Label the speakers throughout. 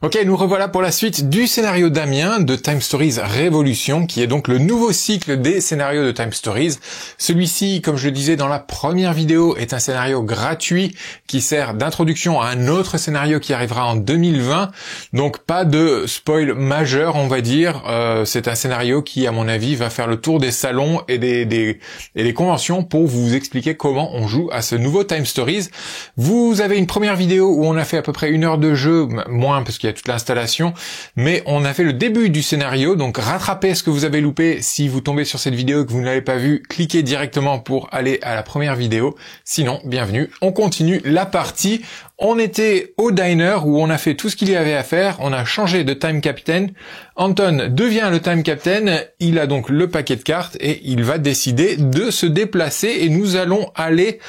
Speaker 1: Ok, nous revoilà pour la suite du scénario d'Amiens de Time Stories Révolution, qui est donc le nouveau cycle des scénarios de Time Stories. Celui-ci, comme je le disais dans la première vidéo, est un scénario gratuit qui sert d'introduction à un autre scénario qui arrivera en 2020. Donc pas de spoil majeur, on va dire. C'est un scénario qui, à mon avis, va faire le tour des salons et des conventions pour vous expliquer comment on joue à ce nouveau Time Stories. Vous avez une première vidéo où on a fait à peu près 1 heure de jeu, moins parce qu'il y a toute l'installation, mais on a fait le début du scénario, donc rattrapez ce que vous avez loupé. Si vous tombez sur cette vidéo et que vous ne l'avez pas vue, cliquez directement pour aller à la première vidéo. Sinon, bienvenue, on continue la partie. On était au diner où on a fait tout ce qu'il y avait à faire, on a changé de time captain. Anton devient le time captain, il a donc le paquet de cartes et il va décider de se déplacer et nous allons aller,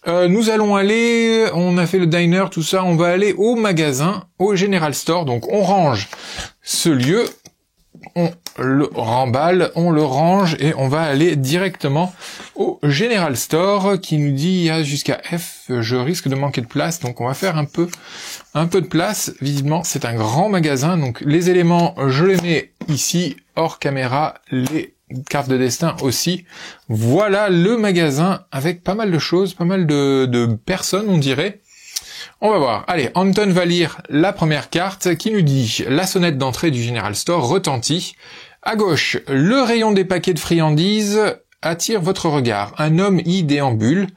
Speaker 1: on a fait le diner, tout ça, on va aller au magasin, au General Store, donc on range ce lieu, on le remballe, on le range et on va aller directement au General Store qui nous dit il y a jusqu'à F, je risque de manquer de place, donc on va faire un peu de place. Visiblement c'est un grand magasin, donc les éléments je les mets ici hors caméra, les cartes de destin aussi. Voilà le magasin avec pas mal de choses, pas mal de personnes on dirait. On va voir. Allez, Anton va lire la première carte qui nous dit « La sonnette d'entrée du General Store retentit. À gauche, le rayon des paquets de friandises attire votre regard. Un homme y déambule.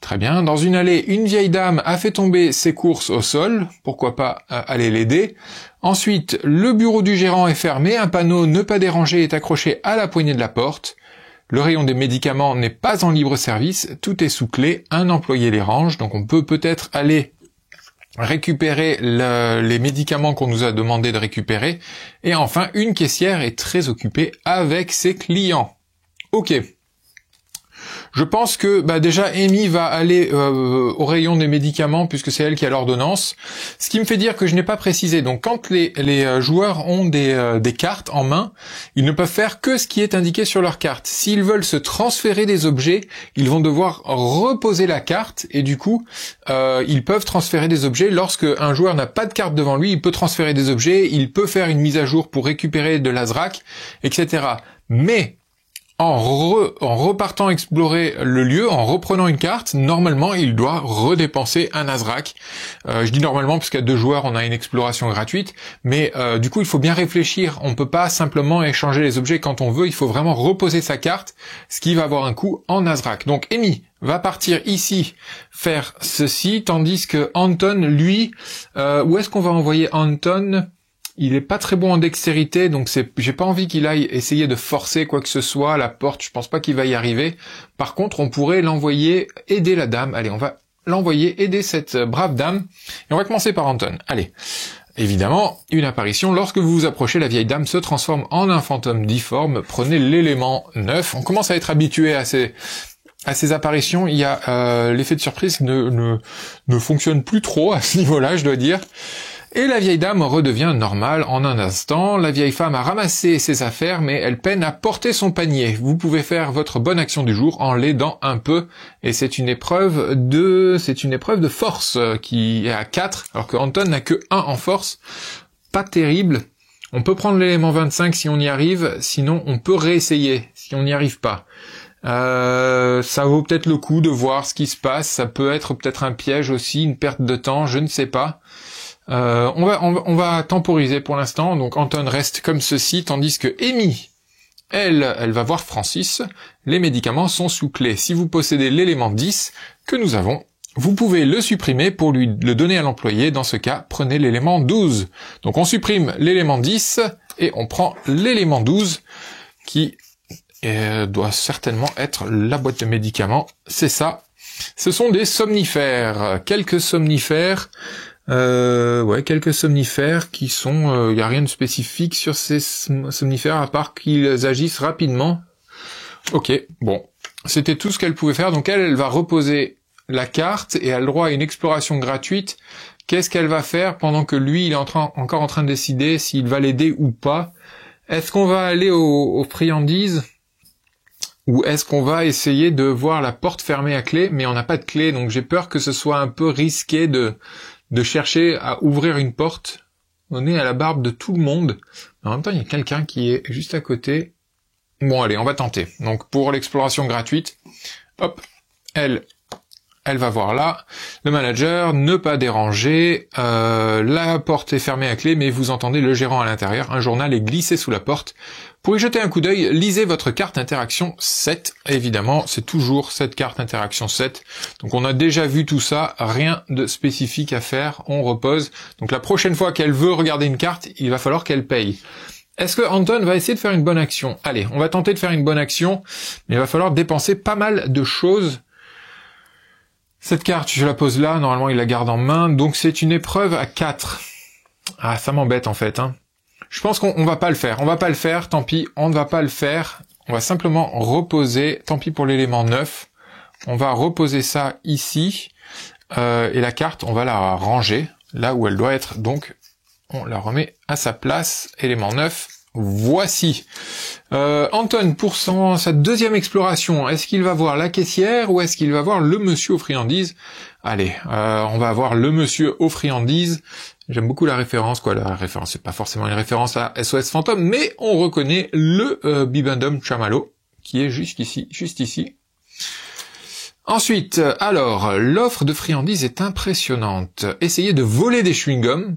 Speaker 1: Très bien. Dans une allée, une vieille dame a fait tomber ses courses au sol. Pourquoi pas aller l'aider. Ensuite, le bureau du gérant est fermé. Un panneau « Ne pas déranger » est accroché à la poignée de la porte. Le rayon des médicaments n'est pas en libre service. Tout est sous clé. Un employé les range. Donc on peut peut-être aller récupérer les médicaments qu'on nous a demandé de récupérer. Et enfin, une caissière est très occupée avec ses clients. Ok. Je pense que déjà Amy va aller au rayon des médicaments puisque c'est elle qui a l'ordonnance. Ce qui me fait dire que je n'ai pas précisé. Donc quand les joueurs ont des cartes en main, ils ne peuvent faire que ce qui est indiqué sur leur carte. S'ils veulent se transférer des objets, ils vont devoir reposer la carte et du coup ils peuvent transférer des objets. Lorsque un joueur n'a pas de carte devant lui, il peut transférer des objets, il peut faire une mise à jour pour récupérer de l'Azrak, etc. Mais en repartant explorer le lieu, en reprenant une carte, normalement, il doit redépenser un Azrak. Je dis normalement parce qu'à 2 joueurs, on a une exploration gratuite, mais du coup, il faut bien réfléchir. On peut pas simplement échanger les objets quand on veut, il faut vraiment reposer sa carte, ce qui va avoir un coût en Azrak. Donc, Amy va partir ici faire ceci, tandis que Anton, lui, où est-ce qu'on va envoyer Anton ? Il est pas très bon en dextérité, donc j'ai pas envie qu'il aille essayer de forcer quoi que ce soit à la porte, je pense pas qu'il va y arriver. Par contre, on pourrait l'envoyer aider la dame. Allez, on va l'envoyer aider cette brave dame. Et on va commencer par Anton. Allez. Évidemment, une apparition. Lorsque vous vous approchez, la vieille dame se transforme en un fantôme difforme. Prenez l'élément 9. On commence à être habitué à ces apparitions. Il y a l'effet de surprise ne fonctionne plus trop à ce niveau-là, je dois dire. Et la vieille dame redevient normale en un instant. La vieille femme a ramassé ses affaires, mais elle peine à porter son panier. Vous pouvez faire votre bonne action du jour en l'aidant un peu. Et c'est une épreuve de force qui est à 4, alors que Anton n'a que 1 en force. Pas terrible. On peut prendre l'élément 25 si on y arrive, sinon on peut réessayer si on n'y arrive pas. Ça vaut peut-être le coup de voir ce qui se passe. Ça peut être peut-être un piège aussi, une perte de temps, je ne sais pas. On va temporiser pour l'instant, donc Anton reste comme ceci, tandis que Amy, elle va voir Francis. Les médicaments sont sous clé. Si vous possédez l'élément 10 que nous avons, vous pouvez le supprimer pour lui le donner à l'employé. Dans ce cas, prenez l'élément 12. Donc on supprime l'élément 10 et on prend l'élément 12 qui doit certainement être la boîte de médicaments. C'est ça. Ce sont des somnifères. Quelques somnifères. Quelques somnifères qui sont, y a rien de spécifique sur ces somnifères à part qu'ils agissent rapidement. Ok, bon, c'était tout ce qu'elle pouvait faire. Donc elle va reposer la carte et a le droit à une exploration gratuite. Qu'est-ce qu'elle va faire pendant que lui il est encore en train de décider s'il va l'aider ou pas? Est-ce qu'on va aller aux friandises? Ou est-ce qu'on va essayer de voir la porte fermée à clé, mais on n'a pas de clé, donc j'ai peur que ce soit un peu risqué de chercher à ouvrir une porte On est à la barbe de tout le monde. En même temps, il y a quelqu'un qui est juste à côté. Bon, allez, on va tenter. Donc, pour l'exploration gratuite, hop, elle va voir là. Le manager, ne pas déranger. La porte est fermée à clé, mais vous entendez le gérant à l'intérieur. Un journal est glissé sous la porte. Pour y jeter un coup d'œil, lisez votre carte interaction 7. Évidemment, c'est toujours cette carte interaction 7. Donc on a déjà vu tout ça, rien de spécifique à faire, on repose. Donc la prochaine fois qu'elle veut regarder une carte, il va falloir qu'elle paye. Est-ce que Anton va essayer de faire une bonne action? Allez, on va tenter de faire une bonne action, mais il va falloir dépenser pas mal de choses. Cette carte, je la pose là, normalement il la garde en main, donc c'est une épreuve à 4. Ah, ça m'embête en fait, hein. Je pense qu'on va pas le faire. On va pas le faire, tant pis, on ne va pas le faire. On va simplement reposer, tant pis pour l'élément 9. On va reposer ça ici. Et la carte, on va la ranger là où elle doit être. Donc, on la remet à sa place. Élément 9, voici. Anton, pour sa deuxième exploration, est-ce qu'il va voir la caissière ou est-ce qu'il va voir le monsieur aux friandises? Allez, on va voir le monsieur aux friandises. J'aime beaucoup la référence, quoi. La référence, c'est pas forcément une référence à SOS Fantôme, mais on reconnaît le Bibendum Chamallow, qui est juste ici. Ensuite, alors, l'offre de friandises est impressionnante. Essayez de voler des chewing-gums.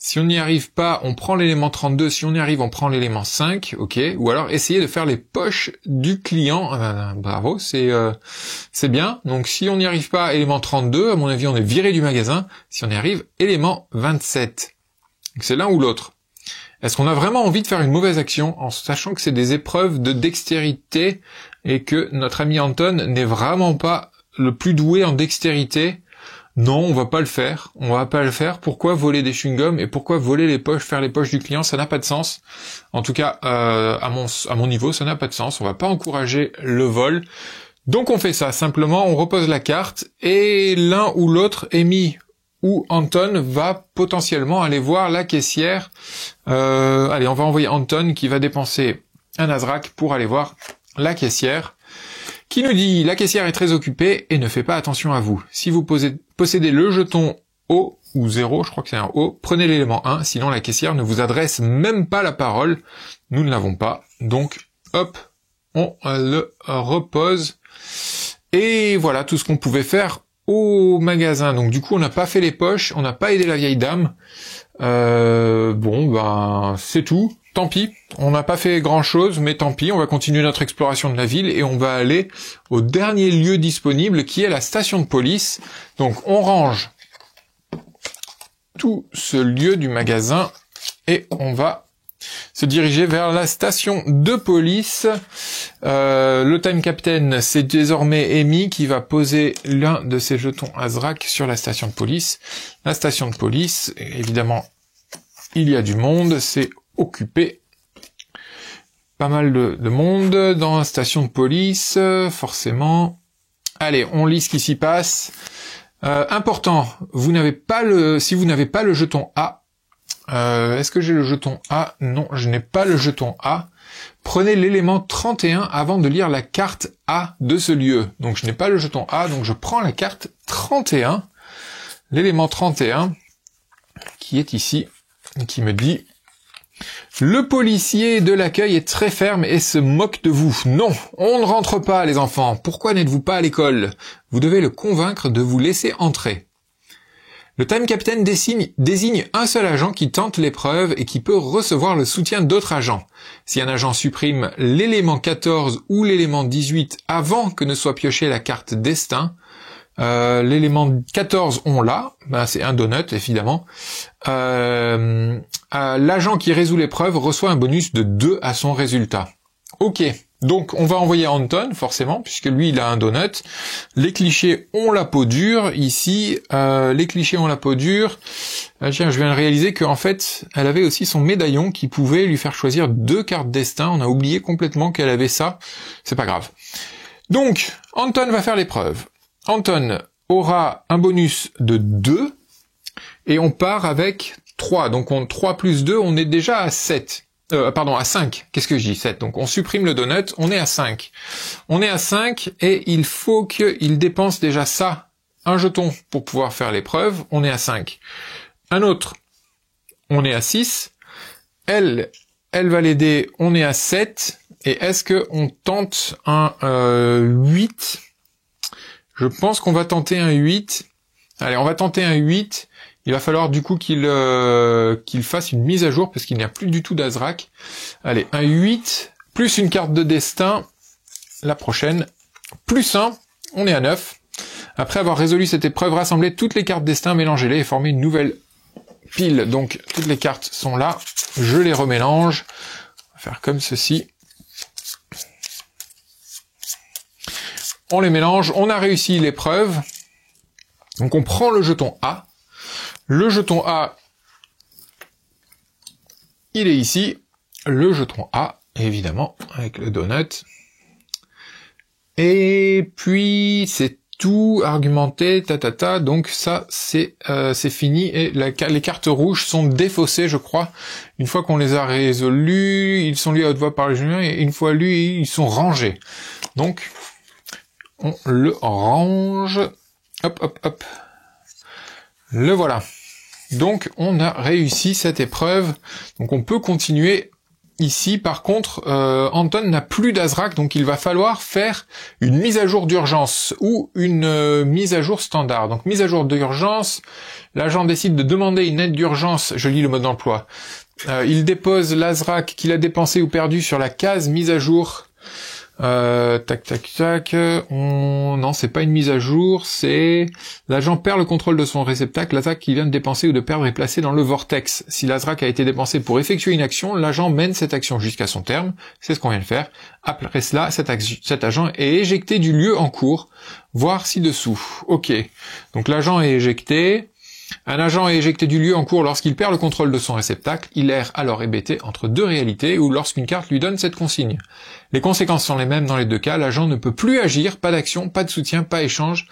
Speaker 1: Si on n'y arrive pas, on prend l'élément 32. Si on y arrive, on prend l'élément 5, ok. Ou alors, essayez de faire les poches du client. Bravo, c'est bien. Donc, si on n'y arrive pas, élément 32, à mon avis, on est viré du magasin. Si on y arrive, élément 27. Donc, c'est l'un ou l'autre. Est-ce qu'on a vraiment envie de faire une mauvaise action en sachant que c'est des épreuves de dextérité et que notre ami Anton n'est vraiment pas le plus doué en dextérité? Non, on va pas le faire. On va pas le faire. Pourquoi voler des chewing-gums et pourquoi voler les poches, faire les poches du client? Ça n'a pas de sens. En tout cas, à mon niveau, ça n'a pas de sens. On va pas encourager le vol. Donc on fait ça. Simplement, on repose la carte et l'un ou l'autre, Amy ou Anton, va potentiellement aller voir la caissière. Allez, on va envoyer Anton qui va dépenser un Azrak pour aller voir la caissière, qui nous dit « La caissière est très occupée et ne fait pas attention à vous. Si vous possédez le jeton O ou 0, je crois que c'est un O, prenez l'élément 1, sinon la caissière ne vous adresse même pas la parole. Nous ne l'avons pas, donc hop, on le repose. Et voilà tout ce qu'on pouvait faire au magasin. Donc du coup, on n'a pas fait les poches, on n'a pas aidé la vieille dame. Bon, ben c'est tout. Tant pis, on n'a pas fait grand-chose, mais tant pis, on va continuer notre exploration de la ville et on va aller au dernier lieu disponible qui est la station de police. Donc on range tout ce lieu du magasin et on va se diriger vers la station de police. Le Time Captain, c'est désormais Amy qui va poser l'un de ses jetons Azrak sur la station de police. La station de police, évidemment, il y a du monde, c'est occupé. Pas mal de monde dans la station de police, forcément. Allez, on lit ce qui s'y passe. Important, si vous n'avez pas le jeton A, est-ce que j'ai le jeton A? Non, je n'ai pas le jeton A. Prenez l'élément 31 avant de lire la carte A de ce lieu. Donc je n'ai pas le jeton A, donc je prends la carte 31, l'élément 31, qui est ici, qui me dit « Le policier de l'accueil est très ferme et se moque de vous. Non, on ne rentre pas, les enfants. Pourquoi n'êtes-vous pas à l'école? Vous devez le convaincre de vous laisser entrer. » Le Time Captain désigne un seul agent qui tente l'épreuve et qui peut recevoir le soutien d'autres agents. Si un agent supprime l'élément 14 ou l'élément 18 avant que ne soit piochée la carte destin, l'élément 14 on l'a, c'est un donut évidemment. L'agent qui résout l'épreuve reçoit un bonus de 2 à son résultat. Ok, donc on va envoyer Anton forcément puisque lui il a un donut. Les clichés ont la peau dure ici. Les clichés ont la peau dure. Tiens, je viens de réaliser qu'en fait elle avait aussi son médaillon qui pouvait lui faire choisir 2 cartes destin. On a oublié complètement qu'elle avait ça. C'est pas grave. Donc Anton va faire l'épreuve. Anton aura un bonus de 2 et on part avec 3. Donc 3 plus 2, on est déjà à 7. À 5. Qu'est-ce que je dis? 7. Donc on supprime le donut, on est à 5. On est à 5 et il faut qu'il dépense déjà ça, un jeton pour pouvoir faire l'épreuve. On est à 5. Un autre on est à 6. Elle va l'aider, on est à 7. Et est-ce que on tente un 8? Je pense qu'on va tenter un 8. Allez, on va tenter un 8. Il va falloir du coup qu'il fasse une mise à jour parce qu'il n'y a plus du tout d'Azrak. Allez, un 8, plus une carte de destin. La prochaine, plus 1, on est à 9. Après avoir résolu cette épreuve, rassemblez toutes les cartes destin, mélangez-les et formez une nouvelle pile. Donc, toutes les cartes sont là. Je les remélange. On va faire comme ceci. On les mélange. On a réussi l'épreuve. Donc, on prend le jeton A. Le jeton A, il est ici. Le jeton A, évidemment, avec le donut. Et puis, c'est tout argumenté, donc ça, c'est fini. Et les cartes rouges sont défaussées, je crois. Une fois qu'on les a résolues, ils sont lus à haute voix par le junior, et une fois lus, ils sont rangés. Donc, on le range. Hop, hop, hop. Le voilà. Donc, on a réussi cette épreuve. Donc, on peut continuer. Ici, par contre, Anton n'a plus d'Azrak, donc il va falloir faire une mise à jour d'urgence ou une mise à jour standard. Donc, mise à jour d'urgence, l'agent décide de demander une aide d'urgence, je lis le mode d'emploi. Il dépose l'Azrak qu'il a dépensé ou perdu sur la case mise à jour. Tac, tac, tac. Non, c'est pas une mise à jour, c'est l'agent perd le contrôle de son réceptacle, l'Azrak qu'il vient de dépenser ou de perdre est placé dans le vortex. Si l'Azrak a été dépensé pour effectuer une action, l'agent mène cette action jusqu'à son terme, c'est ce qu'on vient de faire. Après cela, cet agent est éjecté du lieu en cours, voir ci-dessous. Ok, donc l'agent est éjecté. Un agent est éjecté du lieu en cours lorsqu'il perd le contrôle de son réceptacle, il erre alors hébété entre deux réalités ou lorsqu'une carte lui donne cette consigne. Les conséquences sont les mêmes dans les deux cas, l'agent ne peut plus agir, pas d'action, pas de soutien, pas échange,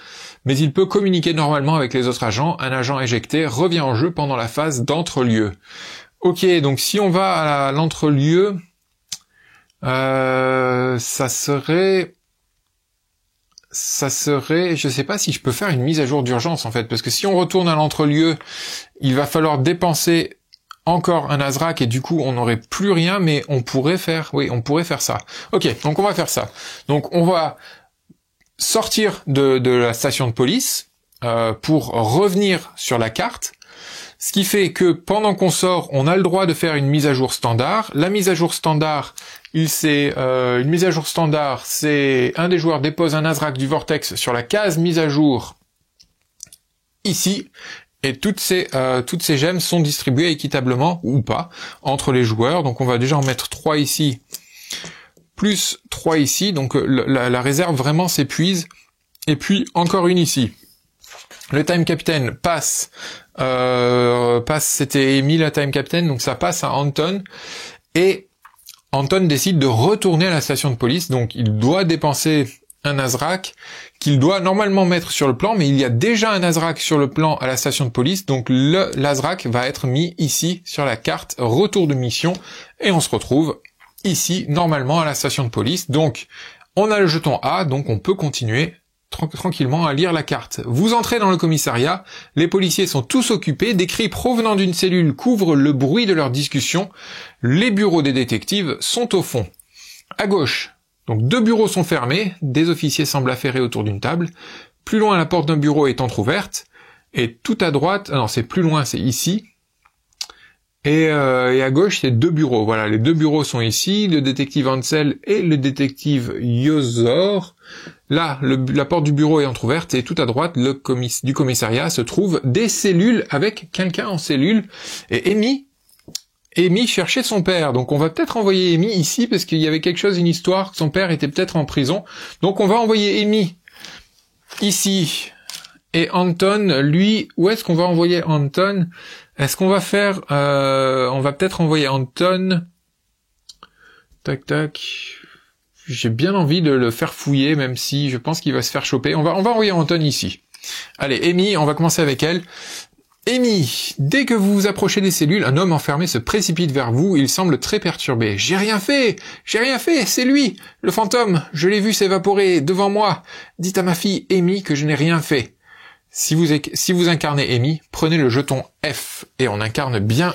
Speaker 1: mais il peut communiquer normalement avec les autres agents. Un agent éjecté revient en jeu pendant la phase d'entre-lieu. Ok, donc si on va à l'entre-lieu, ça serait, je sais pas si je peux faire une mise à jour d'urgence en fait, parce que si on retourne à l'entre-lieu, il va falloir dépenser encore un Azrak et du coup on n'aurait plus rien, mais on pourrait faire ça. Ok, donc on va faire ça. Donc on va sortir de la station de police pour revenir sur la carte. Ce qui fait que pendant qu'on sort, on a le droit de faire une mise à jour standard. La mise à jour standard, une mise à jour standard, c'est un des joueurs dépose un Azrak du Vortex sur la case mise à jour ici, et toutes ces gemmes sont distribuées équitablement ou pas entre les joueurs. Donc on va déjà en mettre 3 ici, plus 3 ici, donc la réserve vraiment s'épuise. Et puis encore une ici. Le Time Captain passe, c'était Amy la Time Captain, donc ça passe à Anton, et Anton décide de retourner à la station de police, donc il doit dépenser un Azrak, qu'il doit normalement mettre sur le plan, mais il y a déjà un Azrak sur le plan à la station de police, donc l'Azrak va être mis ici sur la carte retour de mission, et on se retrouve ici normalement à la station de police. Donc on a le jeton A, donc on peut continuer tranquillement à lire la carte. Vous entrez dans le commissariat, les policiers sont tous occupés, des cris provenant d'une cellule couvrent le bruit de leur discussion, les bureaux des détectives sont au fond. À gauche, donc 2 bureaux sont fermés, des officiers semblent affairés autour d'une table, plus loin la porte d'un bureau est entrouverte, et tout à droite, non c'est plus loin, c'est ici, et à gauche c'est 2 bureaux, voilà, les 2 bureaux sont ici, le détective Ansel et le détective Yozor. Là, la porte du bureau est entrouverte et tout à droite du commissariat se trouvent des cellules avec quelqu'un en cellule. Et Amy cherchait son père. Donc on va peut-être envoyer Amy ici parce qu'il y avait quelque chose, une histoire, que son père était peut-être en prison. Donc on va envoyer Amy ici. Et Anton, lui, où est-ce qu'on va envoyer Anton? Est-ce qu'on va faire... on va peut-être envoyer Anton... Tac, tac... J'ai bien envie de le faire fouiller, même si je pense qu'il va se faire choper. On va envoyer Anton ici. Allez, Amy, on va commencer avec elle. Amy, dès que vous vous approchez des cellules, un homme enfermé se précipite vers vous. Il semble très perturbé. J'ai rien fait, c'est lui, le fantôme. Je l'ai vu s'évaporer devant moi. Dites à ma fille Amy que je n'ai rien fait. Si vous incarnez Amy, prenez le jeton F et on incarne bien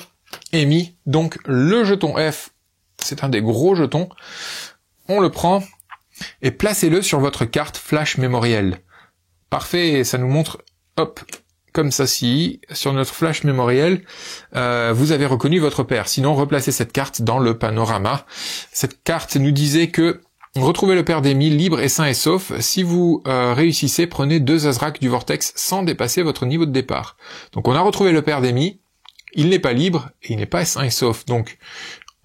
Speaker 1: émis. Donc le jeton F, c'est un des gros jetons. On le prend et placez-le sur votre carte flash mémorielle. Parfait, ça nous montre, hop, comme ça, si sur notre flash mémoriel, vous avez reconnu votre paire. Sinon, replacez cette carte dans le panorama. Cette carte nous disait que retrouvez le paire d'émis libre et sain et sauf. Si vous réussissez, prenez 2 Azrak du vortex sans dépasser votre niveau de départ. Donc on a retrouvé le paire d'émis, il n'est pas libre et il n'est pas sain et sauf. Donc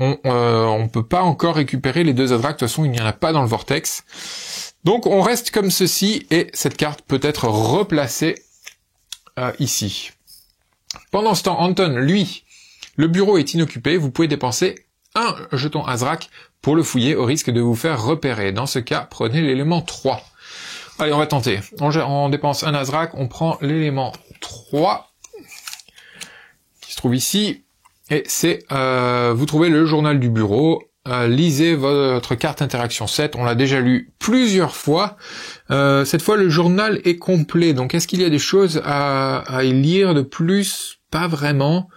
Speaker 1: on peut pas encore récupérer les 2 Azrak, de toute façon il n'y en a pas dans le vortex. Donc on reste comme ceci et cette carte peut être replacée ici. Pendant ce temps, Anton, lui, le bureau est inoccupé, vous pouvez dépenser un jeton Azrak pour le fouiller au risque de vous faire repérer. Dans ce cas, prenez l'élément 3. Allez, on va tenter. On dépense un Azrak, on prend l'élément 3 qui se trouve ici et c'est vous trouvez le journal du bureau. Lisez votre carte interaction 7, on l'a déjà lu plusieurs fois. Cette fois, le journal est complet. Donc, est-ce qu'il y a des choses à y lire de plus? Pas vraiment.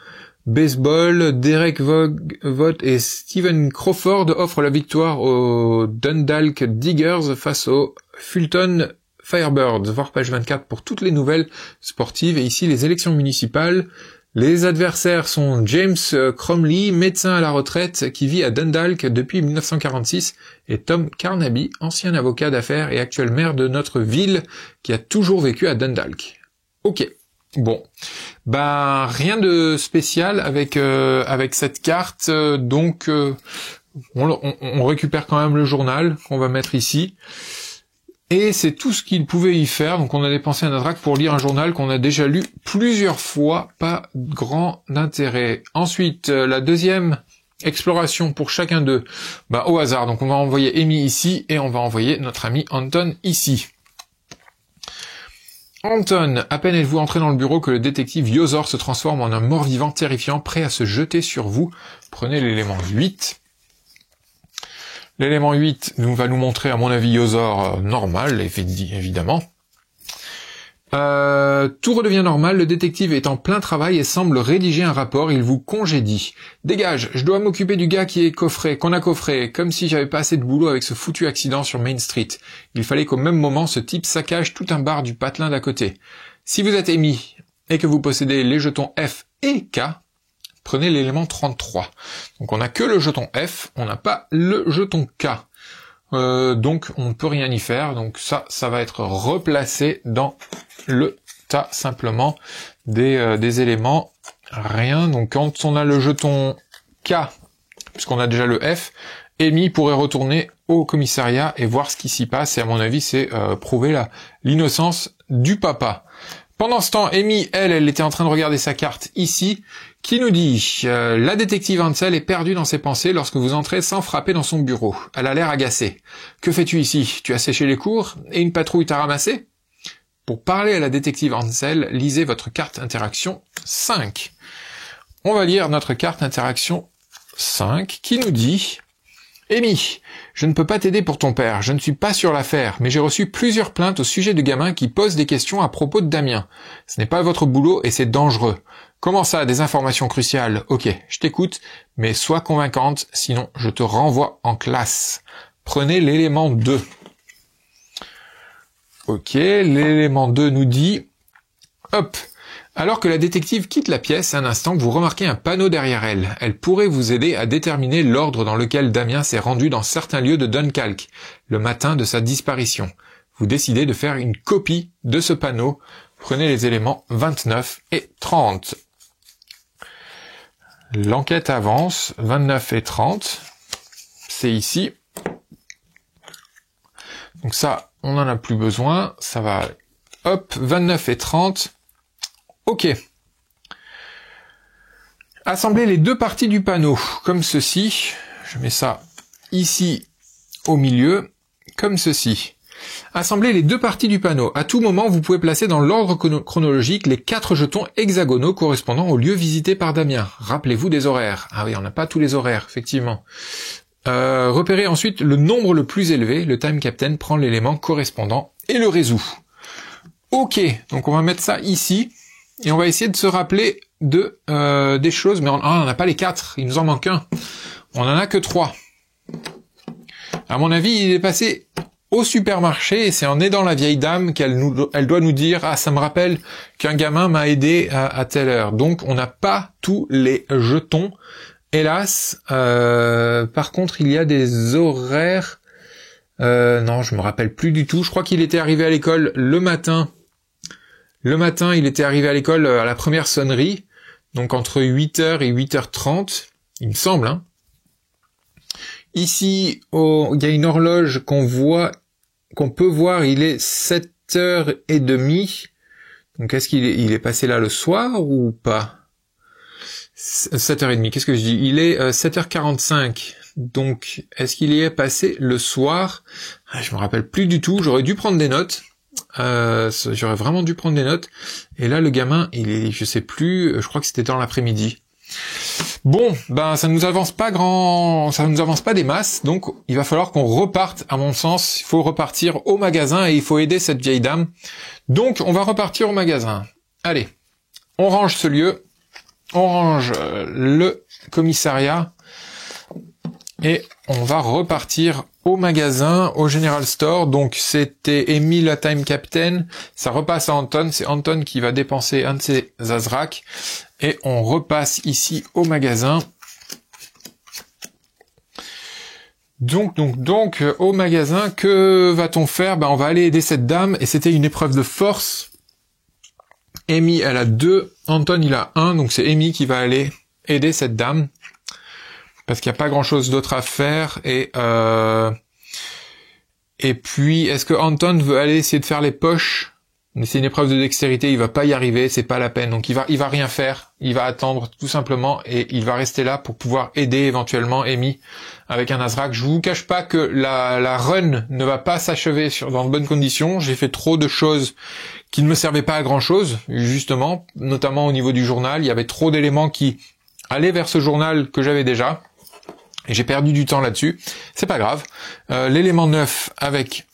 Speaker 1: Baseball, Derek Vogt et Stephen Crawford offrent la victoire aux Dundalk Diggers face aux Fulton Firebirds. Voir page 24 pour toutes les nouvelles sportives. Et ici, les élections municipales. Les adversaires sont James Cromley, médecin à la retraite qui vit à Dundalk depuis 1946, et Tom Carnaby, ancien avocat d'affaires et actuel maire de notre ville qui a toujours vécu à Dundalk. Ok, bon, ben rien de spécial avec cette carte, donc on récupère quand même le journal qu'on va mettre ici. Et c'est tout ce qu'il pouvait y faire, donc on a dépensé un Azrak pour lire un journal qu'on a déjà lu plusieurs fois, pas grand intérêt. Ensuite, la deuxième exploration pour chacun d'eux, au hasard, donc on va envoyer Amy ici, et on va envoyer notre ami Anton ici. Anton, à peine êtes-vous entré dans le bureau que le détective Yozor se transforme en un mort-vivant terrifiant, prêt à se jeter sur vous. Prenez l'élément 8. L'élément 8 va nous montrer, à mon avis, Yozor normal, évidemment. Tout redevient normal, le détective est en plein travail et semble rédiger un rapport, il vous congédie. Dégage, je dois m'occuper du gars qu'on a coffré, comme si j'avais pas assez de boulot avec ce foutu accident sur Main Street. Il fallait qu'au même moment, ce type saccage tout un bar du patelin d'à côté. Si vous êtes émis et que vous possédez les jetons F et K, prenez l'élément 33. Donc on n'a que le jeton F, on n'a pas le jeton K. Donc on ne peut rien y faire. Donc ça va être replacé dans le tas simplement des éléments. Rien. Donc quand on a le jeton K, puisqu'on a déjà le F, Amy pourrait retourner au commissariat et voir ce qui s'y passe. Et à mon avis, c'est prouver l'innocence du papa. Pendant ce temps, Amy, elle était en train de regarder sa carte ici, qui nous dit la détective Ansel est perdue dans ses pensées lorsque vous entrez sans frapper dans son bureau. Elle a l'air agacée. Que fais-tu ici? Tu as séché les cours et une patrouille t'a ramassé? Pour parler à la détective Ansel, lisez votre carte interaction 5. On va lire notre carte interaction 5 qui nous dit Amy, je ne peux pas t'aider pour ton père, je ne suis pas sur l'affaire, mais j'ai reçu plusieurs plaintes au sujet de gamins qui posent des questions à propos de Damien. Ce n'est pas votre boulot et c'est dangereux. Comment ça, des informations cruciales? Ok, je t'écoute, mais sois convaincante, sinon je te renvoie en classe. Prenez l'élément 2. Ok, l'élément 2 nous dit... Hop. Alors que la détective quitte la pièce, un instant, vous remarquez un panneau derrière elle. Elle pourrait vous aider à déterminer l'ordre dans lequel Damien s'est rendu dans certains lieux de Dunkirk, le matin de sa disparition. Vous décidez de faire une copie de ce panneau. Prenez les éléments 29 et 30. L'enquête avance, 29 et 30. C'est ici. Donc ça, on n'en a plus besoin. Ça va... Hop, 29 et 30... Ok. Assemblez les deux parties du panneau, comme ceci. Je mets ça ici au milieu, comme ceci. Assemblez les deux parties du panneau. À tout moment, vous pouvez placer dans l'ordre chronologique les 4 jetons hexagonaux correspondant au lieu visité par Damien. Rappelez-vous des horaires. Ah oui, on n'a pas tous les horaires, effectivement. Repérez ensuite le nombre le plus élevé. Le Time Captain prend l'élément correspondant et le résout. Ok, donc on va mettre ça ici. Et on va essayer de se rappeler des choses, mais on n'en a pas les 4, il nous en manque un. On en a que 3. À mon avis, il est passé au supermarché et c'est en aidant la vieille dame elle doit nous dire « Ah, ça me rappelle qu'un gamin m'a aidé à telle heure ». Donc, on n'a pas tous les jetons, hélas. Par contre, il y a des horaires... non, je me rappelle plus du tout. Je crois qu'il était arrivé à l'école le matin. Le matin, il était arrivé à l'école à la première sonnerie, donc entre 8h et 8h30, il me semble. Hein. Ici, il y a une horloge qu'on peut voir, il est 7h30. Donc est-ce qu'il est passé là le soir ou pas? 7h30, qu'est-ce que je dis? Il est 7h45. Donc est-ce qu'il y est passé le soir? Je me rappelle plus du tout, j'aurais dû prendre des notes. J'aurais vraiment dû prendre des notes. Et là, le gamin, je sais plus, je crois que c'était dans l'après-midi. Bon, ben ça nous avance pas des masses, donc il va falloir qu'on reparte. À mon sens, il faut repartir au magasin et il faut aider cette vieille dame. Donc, on va repartir au magasin. Allez, on range ce lieu, on range le commissariat et on va repartir au magasin, au General Store. Donc c'était Amy la Time Captain, ça repasse à Anton, c'est Anton qui va dépenser un de ses Azrak, et on repasse ici au magasin. Donc au magasin, que va-t-on faire? Ben on va aller aider cette dame, et c'était une épreuve de force. Amy elle a 2, Anton il a 1, donc c'est Amy qui va aller aider cette dame. Parce qu'il n'y a pas grand-chose d'autre à faire, et puis, est-ce que Anton veut aller essayer de faire les poches? C'est une épreuve de dextérité, il va pas y arriver, c'est pas la peine, donc il va rien faire, il va attendre tout simplement, et il va rester là pour pouvoir aider éventuellement Amy avec un Azrak. Je vous cache pas que la run ne va pas s'achever dans de bonnes conditions, j'ai fait trop de choses qui ne me servaient pas à grand-chose, justement, notamment au niveau du journal, il y avait trop d'éléments qui allaient vers ce journal que j'avais déjà. Et j'ai perdu du temps là-dessus. C'est pas grave. L'élément 9 avec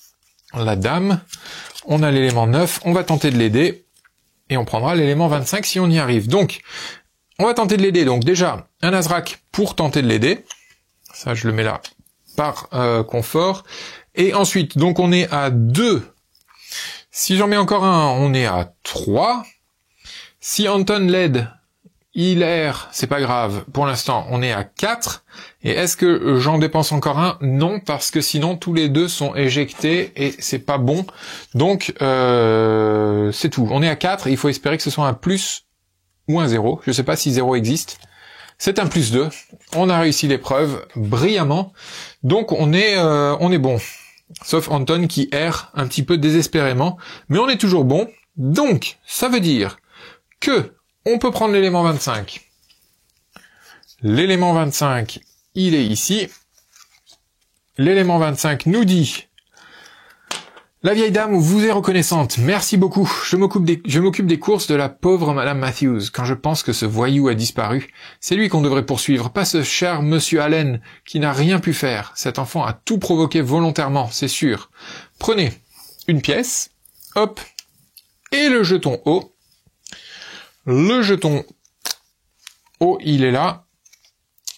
Speaker 1: la dame. On a l'élément 9. On va tenter de l'aider. Et on prendra l'élément 25 si on y arrive. Donc, on va tenter de l'aider. Donc déjà, un Azrak pour tenter de l'aider. Ça, je le mets là par confort. Et ensuite, donc on est à 2. Si j'en mets encore un, on est à 3. Si Anton l'aide, il erre, c'est pas grave. Pour l'instant, on est à 4. Et est-ce que j'en dépense encore un? Non, parce que sinon, tous les deux sont éjectés et c'est pas bon. Donc, c'est tout. On est à 4 et il faut espérer que ce soit un plus ou un 0. Je sais pas si 0 existe. C'est un plus 2. On a réussi l'épreuve brillamment. Donc, on est bon. Sauf Anton qui erre un petit peu désespérément. Mais on est toujours bon. Donc, ça veut dire que on peut prendre l'élément 25. L'élément 25, il est ici. L'élément 25 nous dit « La vieille dame vous est reconnaissante. Merci beaucoup. Je m'occupe des courses de la pauvre Madame Matthews. Quand je pense que ce voyou a disparu, c'est lui qu'on devrait poursuivre, pas ce cher Monsieur Allen qui n'a rien pu faire. Cet enfant a tout provoqué volontairement, c'est sûr. Prenez une pièce, hop, et le jeton haut. Le jeton haut, il est là.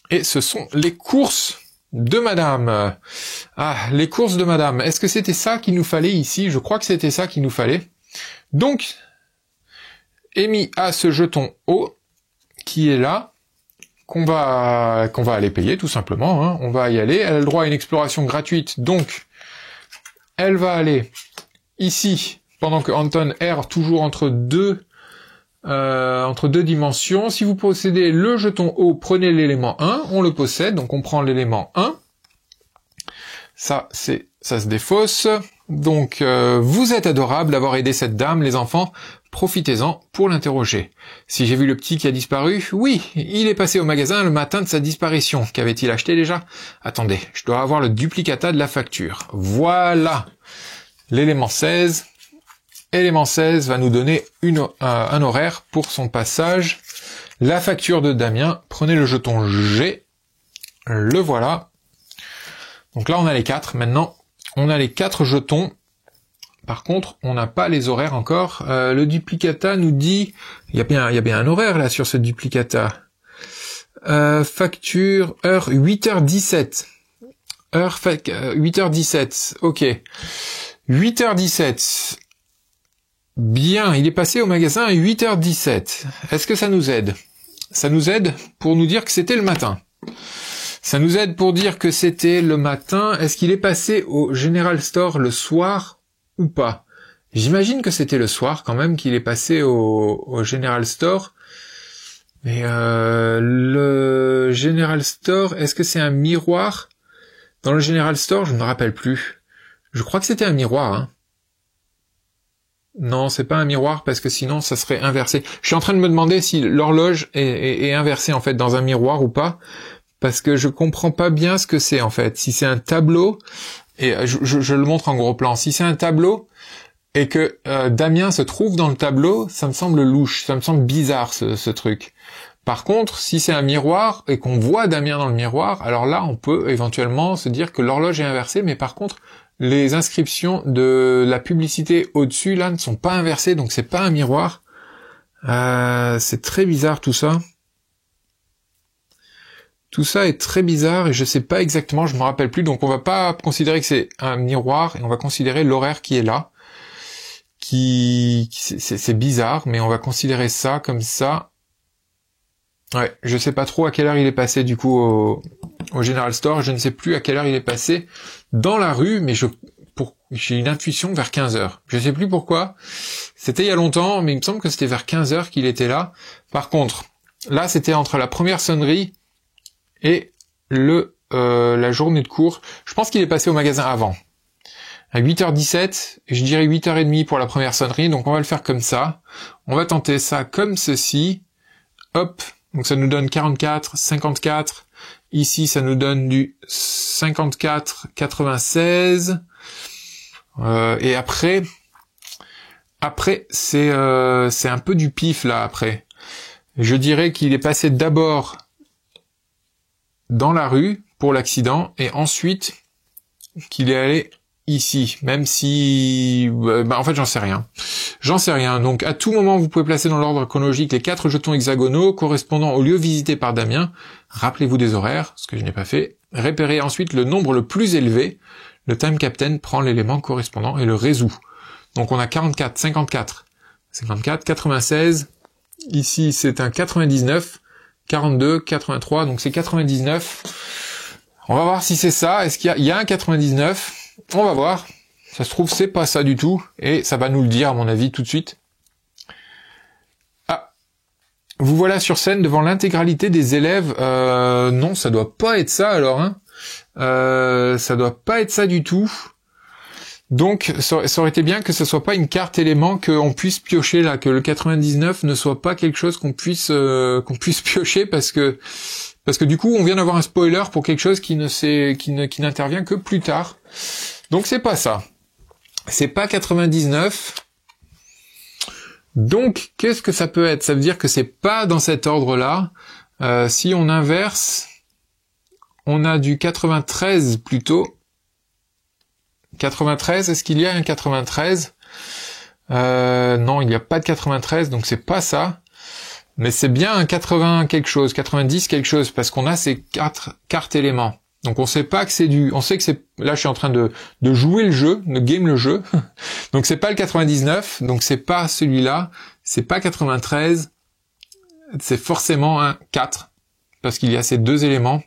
Speaker 1: Et ce sont les courses de madame. Ah, les courses de madame. Est-ce que c'était ça qu'il nous fallait ici? Je crois que c'était ça qu'il nous fallait. Donc, Amy a ce jeton haut qui est là, qu'on va aller payer tout simplement. Hein. On va y aller. Elle a le droit à une exploration gratuite. Donc, elle va aller ici, pendant que Anton erre toujours entre deux dimensions. Si vous possédez le jeton haut, prenez l'élément 1, on le possède, donc on prend l'élément 1. Ça se défausse. Donc, vous êtes adorable d'avoir aidé cette dame, les enfants. Profitez-en pour l'interroger. Si j'ai vu le petit qui a disparu, oui, il est passé au magasin le matin de sa disparition. Qu'avait-il acheté déjà? Attendez, je dois avoir le duplicata de la facture. Voilà. L'élément 16. Élément 16 va nous donner un horaire pour son passage. La facture de Damien, prenez le jeton G, le voilà. Donc là on a les 4, maintenant on a les 4 jetons Par contre, on n'a pas les horaires encore. Le duplicata nous dit, il y a bien un horaire là sur ce duplicata. Facture heure 8h17. 8h17. Ok. 8h17. Bien, il est passé au magasin à 8h17. Est-ce que ça nous aide? Ça nous aide pour nous dire que c'était le matin. Ça nous aide pour dire que c'était le matin. Est-ce qu'il est passé au General Store le soir ou pas? J'imagine que c'était le soir quand même qu'il est passé au General Store. Mais le General Store, est-ce que c'est un miroir? Dans le General Store, je ne me rappelle plus. Je crois que c'était un miroir, hein. Non, c'est pas un miroir parce que sinon ça serait inversé. Je suis en train de me demander si l'horloge est inversée en fait dans un miroir ou pas, parce que je comprends pas bien ce que c'est en fait. Si c'est un tableau, et je le montre en gros plan, si c'est un tableau et que Damien se trouve dans le tableau, ça me semble louche, ça me semble bizarre ce truc. Par contre, si c'est un miroir et qu'on voit Damien dans le miroir, alors là on peut éventuellement se dire que l'horloge est inversée, mais par contre les inscriptions de la publicité au-dessus, là, ne sont pas inversées, donc c'est pas un miroir. C'est très bizarre tout ça. Tout ça est très bizarre et je sais pas exactement, je me rappelle plus, donc on va pas considérer que c'est un miroir et on va considérer l'horaire qui est là. C'est bizarre, mais on va considérer ça comme ça. Ouais, je sais pas trop à quelle heure il est passé du coup au General Store, je ne sais plus à quelle heure il est passé dans la rue, mais j'ai une intuition vers 15h. Je sais plus pourquoi, c'était il y a longtemps, mais il me semble que c'était vers 15h qu'il était là. Par contre, là c'était entre la première sonnerie et la journée de cours. Je pense qu'il est passé au magasin avant. À 8h17, je dirais 8h30 pour la première sonnerie, donc on va le faire comme ça. On va tenter ça comme ceci. Hop, donc ça nous donne 44, 54. Ici, ça nous donne du 54, 96. Et après, c'est un peu du pif là après. Je dirais qu'il est passé d'abord dans la rue pour l'accident et ensuite qu'il est allé ici, même si en fait j'en sais rien. Donc à tout moment vous pouvez placer dans l'ordre chronologique les 4 jetons hexagonaux correspondant au lieu visité par Damien. Rappelez-vous des horaires, ce que je n'ai pas fait. Repérez ensuite le nombre le plus élevé. Le time captain prend l'élément correspondant et le résout. Donc on a 44, 54, 96. Ici c'est un 99, 42, 83, donc c'est 99. On va voir si c'est ça. Est-ce qu'il y a un 99? On va voir. Ça se trouve, c'est pas ça du tout. Et ça va nous le dire, à mon avis, tout de suite. Ah. Vous voilà sur scène devant l'intégralité des élèves. Non, ça doit pas être ça, alors, hein. Ça doit pas être ça du tout. Donc, ça aurait été bien que ce soit pas une carte élément qu'on puisse piocher, là, que le 99 ne soit pas quelque chose qu'on puisse piocher parce que du coup, on vient d'avoir un spoiler pour quelque chose qui n'intervient que plus tard. Donc c'est pas ça. C'est pas 99. Donc qu'est-ce que ça peut être? Ça veut dire que c'est pas dans cet ordre-là. Si on inverse, on a du 93 plutôt. 93, est-ce qu'il y a un 93? Non, il n'y a pas de 93, donc c'est pas ça. Mais c'est bien un 80 quelque chose, 90 quelque chose, parce qu'on a ces 4 cartes éléments. Donc on sait pas que c'est on sait que c'est, là je suis en train de jouer le jeu, de game le jeu. Donc c'est pas le 99, donc c'est pas celui-là, c'est pas 93, c'est forcément un 4, parce qu'il y a ces 2 éléments.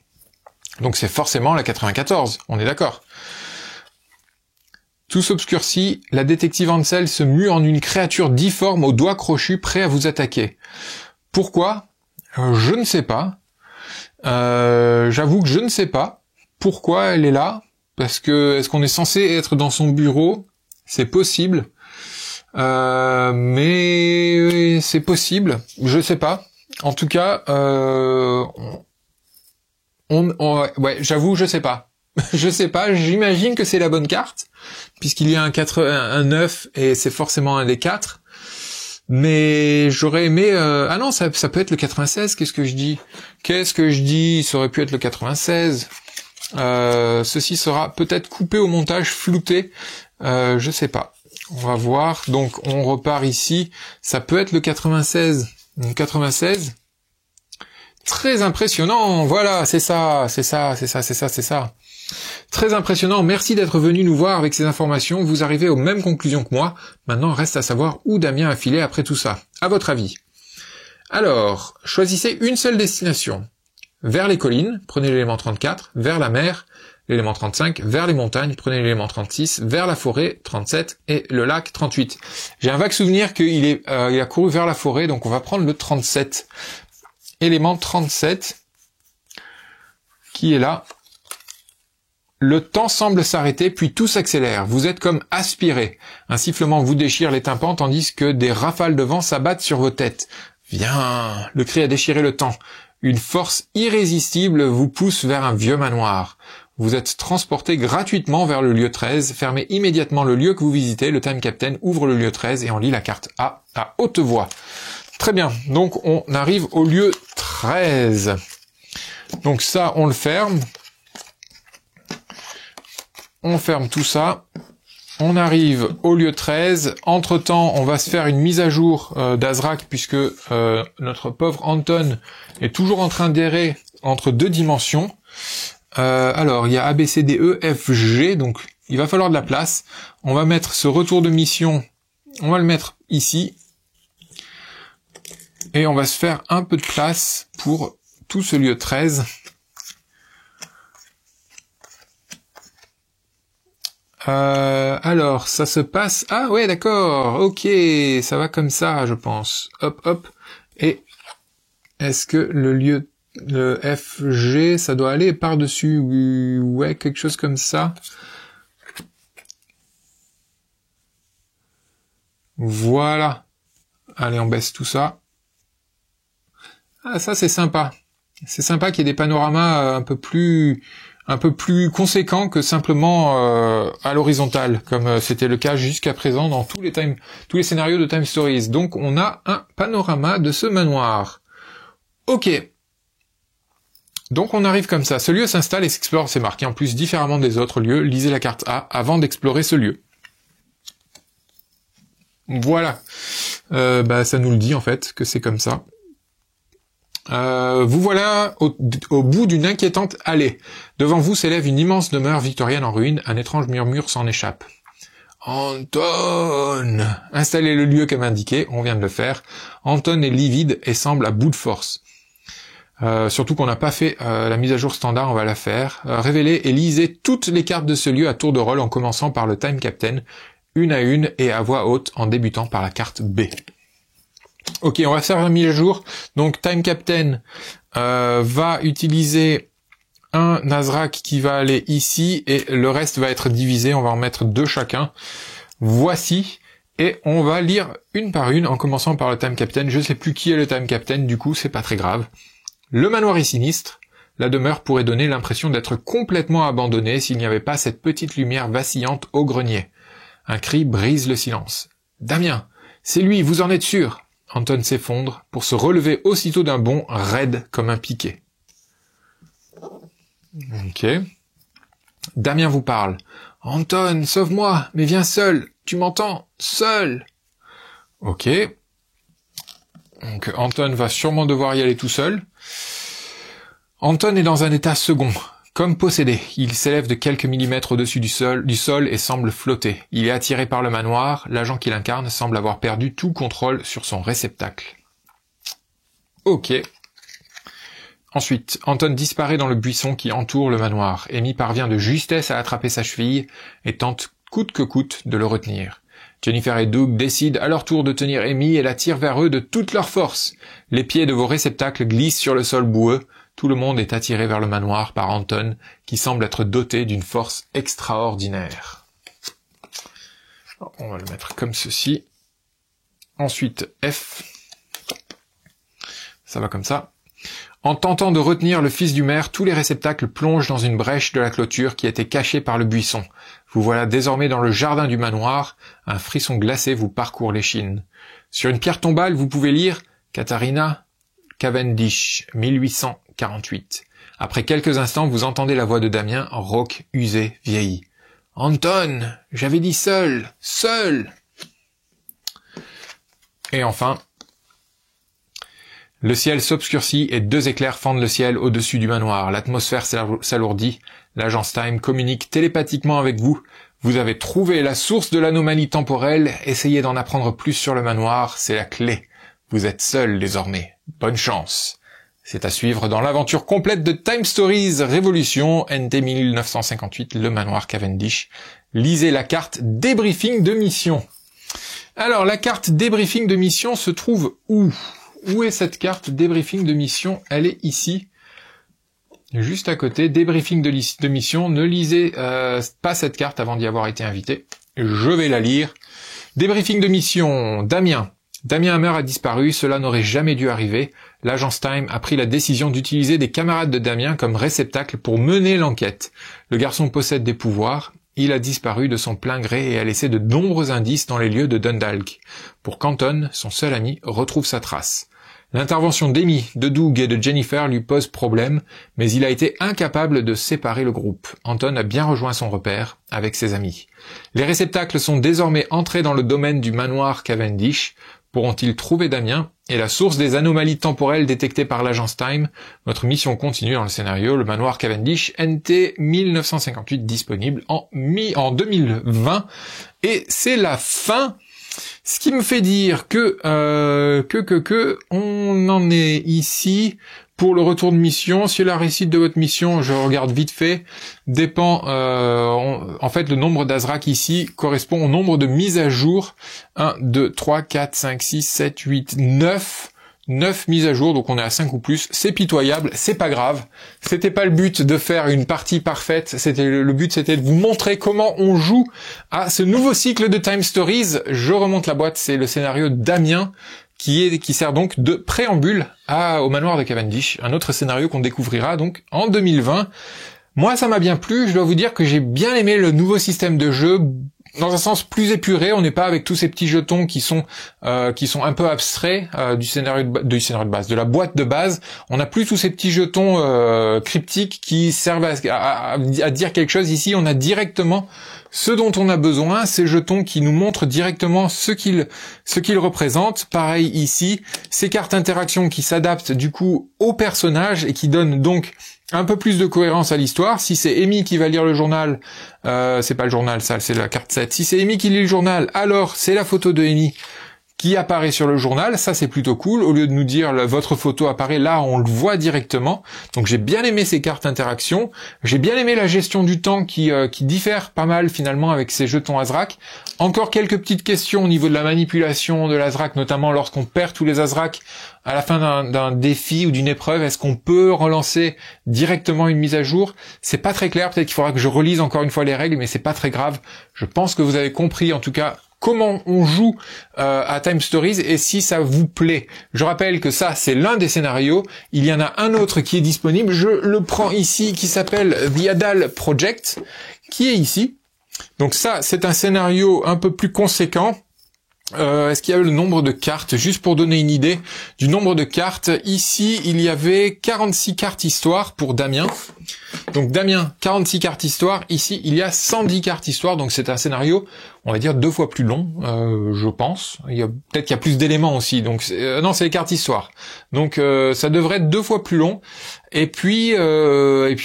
Speaker 1: Donc c'est forcément la 94, on est d'accord. Tout s'obscurcit, la détective Ansel se mue en une créature difforme aux doigts crochus prêt à vous attaquer. Pourquoi? Je ne sais pas. J'avoue que je ne sais pas pourquoi elle est là. Parce que est-ce qu'on est censé être dans son bureau? C'est possible. Mais c'est possible. Je sais pas. En tout cas, ouais, j'avoue, je sais pas. Je sais pas. J'imagine que c'est la bonne carte, puisqu'il y a un 9 et c'est forcément un des 4. Mais j'aurais aimé... Ah non, ça peut être le 96, qu'est-ce que je dis? Ça aurait pu être le 96. Ceci sera peut-être coupé au montage, flouté. Je sais pas. On va voir. Donc, on repart ici. Ça peut être le 96. Donc, 96. Très impressionnant. Voilà, c'est ça. Très impressionnant. Merci d'être venu nous voir avec ces informations. Vous arrivez aux mêmes conclusions que moi. Maintenant, reste à savoir où Damien a filé après tout ça. À votre avis? Alors, choisissez une seule destination. Vers les collines, prenez l'élément 34. Vers la mer, l'élément 35. Vers les montagnes, prenez l'élément 36. Vers la forêt, 37. Et le lac, 38. J'ai un vague souvenir qu'il a couru vers la forêt, donc on va prendre le 37. Élément 37, qui est là. Le temps semble s'arrêter, puis tout s'accélère. Vous êtes comme aspiré. Un sifflement vous déchire les tympans, tandis que des rafales de vent s'abattent sur vos têtes. Viens! Le cri a déchiré le temps. Une force irrésistible vous pousse vers un vieux manoir. Vous êtes transporté gratuitement vers le lieu 13. Fermez immédiatement le lieu que vous visitez. Le Time Captain ouvre le lieu 13 et on lit la carte A à haute voix. Très bien. Donc on arrive au lieu 13. Donc ça, on le ferme. On ferme tout ça. On arrive au lieu 13. Entre-temps, on va se faire une mise à jour d'Azrak puisque notre pauvre Anton est toujours en train d'errer entre deux dimensions. Alors, il y a A, B, C, D, E, F, G, donc il va falloir de la place. On va mettre ce retour de mission, on va le mettre ici. Et on va se faire un peu de place pour tout ce lieu 13. Alors, ça se passe... Ah ouais, d'accord, ok, ça va comme ça, je pense. Hop, hop. Et est-ce que le FG, ça doit aller par-dessus? Ouais, quelque chose comme ça. Voilà. Allez, on baisse tout ça. Ah, ça, c'est sympa. C'est sympa qu'il y ait des panoramas un peu plus conséquent que simplement à l'horizontale, comme c'était le cas jusqu'à présent dans tous les scénarios de Time Stories. Donc on a un panorama de ce manoir. Ok. Donc on arrive comme ça. Ce lieu s'installe et s'explore, c'est marqué en plus différemment des autres lieux. Lisez la carte A avant d'explorer ce lieu. Voilà. Ça nous le dit en fait que c'est comme ça. Vous voilà au bout d'une inquiétante allée. Devant vous s'élève une immense demeure victorienne en ruine. Un étrange murmure s'en échappe. Anton! Installez le lieu comme indiqué, on vient de le faire. Anton est livide et semble à bout de force. Surtout qu'on n'a pas fait la mise à jour standard, on va la faire. Révélez et lisez toutes les cartes de ce lieu à tour de rôle en commençant par le Time Captain, une à une et à voix haute en débutant par la carte B. Ok, on va faire la mise à jour. Donc Time Captain va utiliser un Azrak qui va aller ici et le reste va être divisé. On va en mettre deux chacun. Voici. Et on va lire une par une en commençant par le Time Captain. Je sais plus qui est le Time Captain, du coup c'est pas très grave. Le manoir est sinistre. La demeure pourrait donner l'impression d'être complètement abandonnée s'il n'y avait pas cette petite lumière vacillante au grenier. Un cri brise le silence. Damien, c'est lui, vous en êtes sûr? Anton s'effondre pour se relever aussitôt d'un bond raide comme un piquet. Ok. Damien vous parle. Anton, sauve-moi, mais viens seul. Tu m'entends? Seul. Ok. Donc Anton va sûrement devoir y aller tout seul. Anton est dans un état second, comme possédé. Il s'élève de quelques millimètres au-dessus du sol et semble flotter. Il est attiré par le manoir. L'agent qu'il incarne semble avoir perdu tout contrôle sur son réceptacle. Ok. Ensuite, Anton disparaît dans le buisson qui entoure le manoir. Amy parvient de justesse à attraper sa cheville et tente coûte que coûte de le retenir. Jennifer et Doug décident à leur tour de tenir Amy et la tirent vers eux de toute leur force. Les pieds de vos réceptacles glissent sur le sol boueux. Tout le monde est attiré vers le manoir par Anton, qui semble être doté d'une force extraordinaire. On va le mettre comme ceci. Ensuite, F. Ça va comme ça. En tentant de retenir le fils du maire, tous les réceptacles plongent dans une brèche de la clôture qui était cachée par le buisson. Vous voilà désormais dans le jardin du manoir. Un frisson glacé vous parcourt l'échine. Sur une pierre tombale, vous pouvez lire « Katharina Cavendish, 1848 ». Après quelques instants, vous entendez la voix de Damien, rauque, usé, vieilli. « Anton, j'avais dit seul, seul !» Et enfin, le ciel s'obscurcit et 2 éclairs fendent le ciel au-dessus du manoir. L'atmosphère s'alourdit. L'agence Time communique télépathiquement avec vous. Vous avez trouvé la source de l'anomalie temporelle. Essayez d'en apprendre plus sur le manoir. C'est la clé. Vous êtes seul désormais. Bonne chance. C'est à suivre dans l'aventure complète de Time Stories Révolution, NT 1958, le manoir Cavendish. Lisez la carte débriefing de mission. Alors, la carte débriefing de mission se trouve où ? Où est cette carte débriefing de mission ? Elle est ici, juste à côté. Débriefing de mission. Ne lisez pas cette carte avant d'y avoir été invité. Je vais la lire. Débriefing de mission. Damien. Damien Hammer a disparu, cela n'aurait jamais dû arriver. L'agence Time a pris la décision d'utiliser des camarades de Damien comme réceptacle pour mener l'enquête. Le garçon possède des pouvoirs. Il a disparu de son plein gré et a laissé de nombreux indices dans les lieux de Dundalk. Pour qu'Anton, son seul ami, retrouve sa trace. L'intervention d'Amy, de Doug et de Jennifer lui pose problème, mais il a été incapable de séparer le groupe. Anton a bien rejoint son repère avec ses amis. Les réceptacles sont désormais entrés dans le domaine du manoir Cavendish. Pourront-ils trouver Damien et la source des anomalies temporelles détectées par l'agence Time? Notre mission continue dans le scénario Le Manoir Cavendish, NT 1958, disponible en 2020. Et c'est la fin. Ce qui me fait dire que on en est ici pour le retour de mission. Si la réussite de votre mission, je regarde vite fait, dépend, en fait, le nombre d'Azrak ici correspond au nombre de mises à jour. 1, 2, 3, 4, 5, 6, 7, 8, 9 mises à jour, donc on est à 5 ou plus. C'est pitoyable, c'est pas grave. C'était pas le but de faire une partie parfaite, le but c'était de vous montrer comment on joue à ce nouveau cycle de Time Stories. Je remonte la boîte, c'est le scénario Damien, qui sert donc de préambule au manoir de Cavendish, un autre scénario qu'on découvrira donc en 2020. Moi, ça m'a bien plu, je dois vous dire que j'ai bien aimé le nouveau système de jeu, dans un sens plus épuré. On n'est pas avec tous ces petits jetons qui sont un peu abstraits du scénario de base, de la boîte de base. On n'a plus tous ces petits jetons cryptiques qui servent à dire quelque chose. Ici, on a directement ce dont on a besoin, ces jetons qui nous montrent directement ce qu'ils représentent. Pareil ici, ces cartes interaction qui s'adaptent du coup au personnage et qui donnent donc un peu plus de cohérence à l'histoire. Si c'est Amy qui va lire le journal, c'est pas le journal, ça, c'est la carte 7. Si c'est Amy qui lit le journal, alors c'est la photo de Amy qui apparaît sur le journal. Ça, c'est plutôt cool. Au lieu de nous dire votre photo apparaît, là, on le voit directement. Donc, j'ai bien aimé ces cartes interaction. J'ai bien aimé la gestion du temps qui diffère pas mal finalement avec ces jetons Azrak. Encore quelques petites questions au niveau de la manipulation de l'Azrak, notamment lorsqu'on perd tous les Azrak à la fin d'un défi ou d'une épreuve. Est-ce qu'on peut relancer directement une mise à jour? C'est pas très clair. Peut-être qu'il faudra que je relise encore une fois les règles, mais c'est pas très grave. Je pense que vous avez compris, en tout cas, comment on joue à Time Stories et si ça vous plaît. Je rappelle que ça, c'est l'un des scénarios. Il y en a un autre qui est disponible. Je le prends ici, qui s'appelle The Adal Project, qui est ici. Donc ça, c'est un scénario un peu plus conséquent. Est-ce qu'il y a le nombre de cartes? Juste pour donner une idée du nombre de cartes, ici, il y avait 46 cartes histoire pour Damien. Donc Damien, 46 cartes histoire. Ici, il y a 110 cartes histoire. Donc c'est un scénario, on va dire, 2 fois plus long, je pense. Peut-être qu'il y a plus d'éléments aussi. Donc non, c'est les cartes histoire. Donc ça devrait être 2 fois plus long. Et puis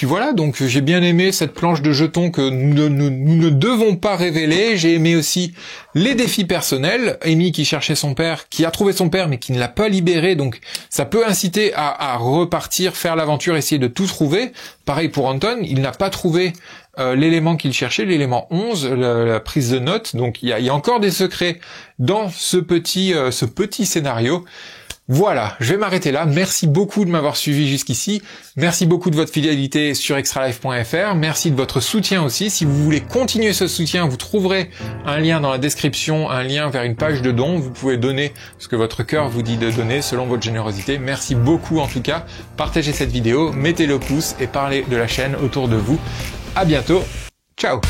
Speaker 1: voilà. Donc j'ai bien aimé cette planche de jetons que nous ne devons pas révéler. J'ai aimé aussi les défis personnels. Amy qui cherchait son père, qui a trouvé son père mais qui ne l'a pas libéré. Donc ça peut inciter à repartir, faire l'aventure, essayer de tout trouver. Pareil pour Anton, il n'a pas trouvé l'élément qu'il cherchait, l'élément 11, la prise de notes. Donc il y a encore des secrets dans ce petit scénario. Voilà, je vais m'arrêter là. Merci beaucoup de m'avoir suivi jusqu'ici. Merci beaucoup de votre fidélité sur extralife.fr. Merci de votre soutien aussi. Si vous voulez continuer ce soutien, vous trouverez un lien dans la description, un lien vers une page de dons. Vous pouvez donner ce que votre cœur vous dit de donner selon votre générosité. Merci beaucoup en tout cas. Partagez cette vidéo, mettez le pouce et parlez de la chaîne autour de vous. À bientôt. Ciao.